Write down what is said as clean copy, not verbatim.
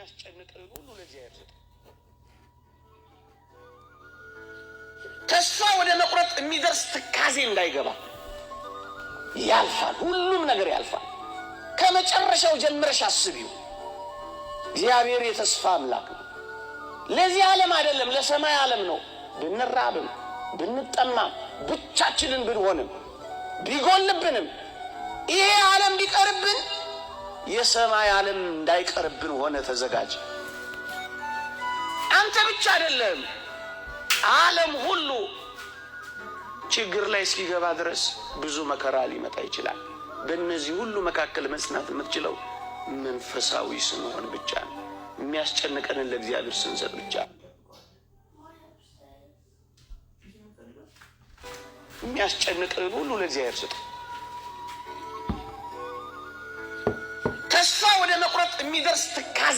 የሚያስጨንቅን ሁሉ ለእግዚአብሔር ስጥ። ተስፋ ወደ መቁረጥ የሚደርስ ትካዜ እንዳይገባ። ያልፋል፣ ሁሉም ነገር ያልፋል። ከመጨረሻው ጀምረሽ አስቢው። እግዚአብሔር የተስፋ አምላክ ነው። ለዚህ ዓለም አይደለም ለሰማይ ዓለም ነው። ብንራብም ብንጠማም ብቻችንን ብንሆንም ቢጎልብንም ይሄ ዓለም ቢቀርብን የሰማይ ዓለም እንዳይቀርብን ሆነ ተዘጋጅ። አንተ ብቻ አይደለም ዓለም ሁሉ ችግር ላይ እስኪገባ ድረስ ብዙ መከራ ሊመጣ ይችላል። በእነዚህ ሁሉ መካከል መጽናት የምትችለው መንፈሳዊ ስንሆን ብቻ ነው። የሚያስጨንቀንን ለእግዚአብሔር ስንሰጥ ብቻ። የሚያስጨንቀንን ሁሉ ለእግዚአብሔር ስጥ። ተስፋ ወደ መቁረጥ የሚደርስ ትካዜ